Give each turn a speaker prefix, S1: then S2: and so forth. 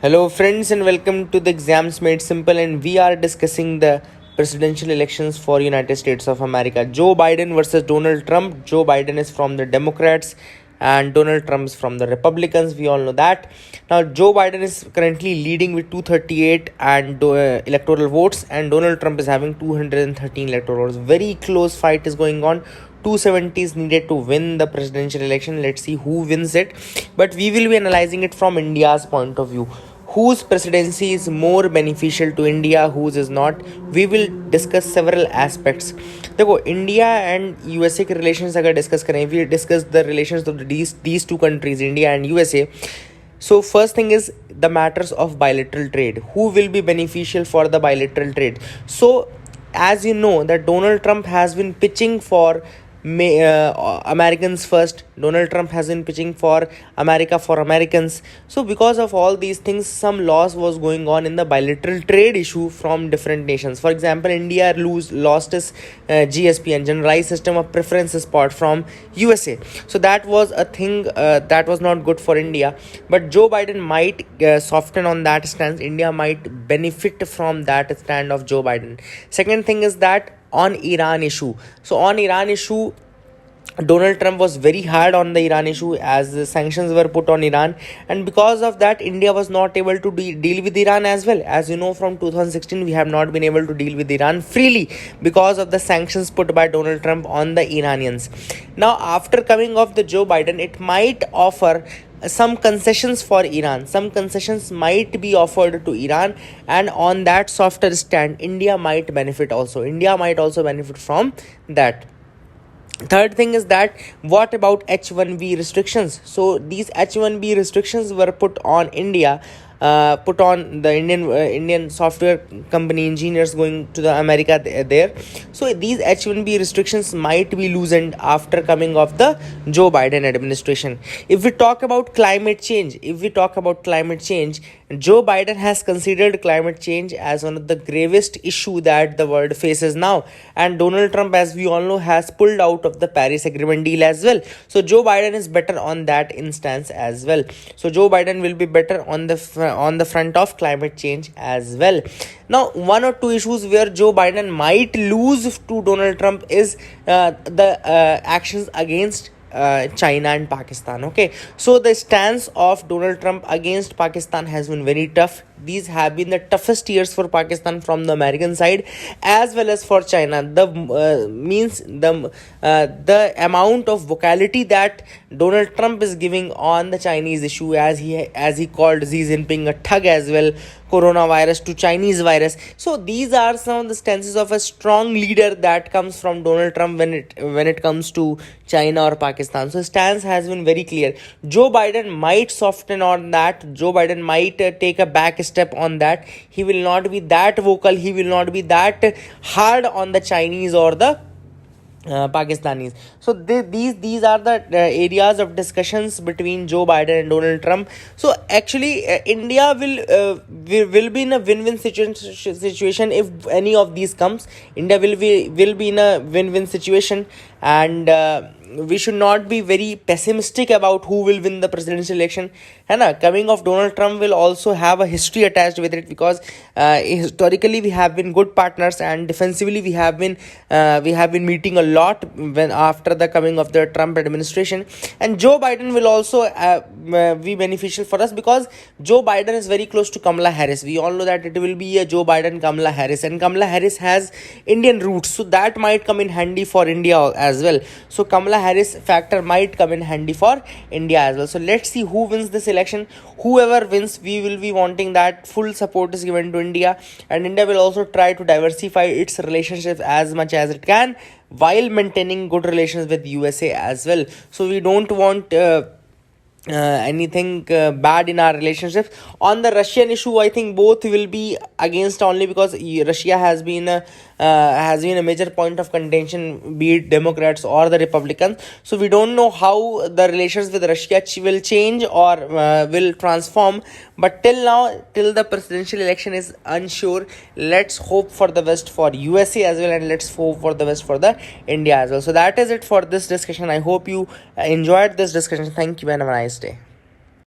S1: Hello, friends, and welcome to the Exams Made Simple. And we are discussing the presidential elections for United States of America. Joe Biden versus Donald Trump. Joe Biden is from the Democrats, and Donald Trump is from the Republicans. We all know that. Now, Joe Biden is currently leading with 238 and electoral votes, and Donald Trump is having 213 electoral votes. Very close fight is going on. 270 is needed to win the presidential election. Let's see who wins it, but we will be analyzing it from India's point of view. Whose presidency is more beneficial to India, whose is not. We will discuss several aspects. देखो, India and USA के relations अगर discuss करें, we discuss the relations of these two countries, India and USA. So first thing is the matters of bilateral trade. Who will be beneficial for the bilateral trade? So as you know that Donald Trump has been pitching for Americans first. Donald Trump has been pitching for America for Americans. So because of all these things, some loss was going on in the bilateral trade issue from different nations. For example, India lost its GSP and Generalized System of Preferences part from USA. So that was a thing that was not good for India. But Joe Biden might soften on that stance. India might benefit from that stand of Joe Biden. Second thing is that on Iran issue. So on Iran issue, Donald Trump was very hard on the Iran issue as the sanctions were put on Iran, and because of that India was not able to deal with Iran as well. As you know, from 2016 we have not been able to deal with Iran freely because of the sanctions put by Donald Trump on the Iranians. Now after coming off the Joe Biden, it might offer some concessions for Iran. Some concessions might be offered to Iran, and on that softer stand India might benefit also. India might also benefit from that. Third thing is that what about H1B restrictions? So these H1B restrictions were put on India, put on the Indian software company engineers going to the America there. So these H1B restrictions might be loosened after coming of the Joe Biden administration. If we talk about climate change, Joe Biden has considered climate change as one of the gravest issue that the world faces now, and Donald Trump, as we all know, has pulled out of the Paris Agreement deal as well. So Joe Biden is better on that instance as well. So Joe Biden will be better on the front of climate change as well. Now, one or two issues where Joe Biden might lose to Donald Trump is the actions against China and Pakistan. Okay, so the stance of Donald Trump against Pakistan has been very tough. These have been the toughest years for Pakistan from the American side as well as for China. The amount of vocality that Donald Trump is giving on the Chinese issue, as he called Xi Jinping a thug as well, coronavirus to Chinese virus. So these are some of the stances of a strong leader that comes from Donald Trump when it comes to China or Pakistan. So stance has been very clear. Joe Biden might soften on that. Joe Biden might take a back step on that. He will not be that vocal. He will not be that hard on the Chinese or the Pakistanis. So these are the areas of discussions between Joe Biden and Donald Trump. So actually India will be in a win-win situation if any of these comes. India will be in a win-win situation, and we should not be very pessimistic about who will win the presidential election. Coming of Donald Trump will also have a history attached with it, because historically we have been good partners, and defensively we have been meeting a lot when after the coming of the Trump administration. And Joe Biden will also be beneficial for us, because Joe Biden is very close to Kamala Harris. We all know that it will be a Joe Biden Kamala Harris, and Kamala Harris has Indian roots, so that might come in handy for India as well. So Kamala Harris factor might come in handy for India as well. So let's see who wins this election. Whoever wins, we will be wanting that full support is given to India, and India will also try to diversify its relationships as much as it can while maintaining good relations with USA as well. So we don't want anything bad in our relationships. On the Russian issue, I think both will be against, only because Russia has been a major point of contention, be it Democrats or the Republicans. So we don't know how the relations with Russia will change or will transform, but till the presidential election is unsure. Let's hope for the best for USA as well, and let's hope for the best for the India as well. So that is it for this discussion. I hope you enjoyed this discussion. Thank you and have a nice day.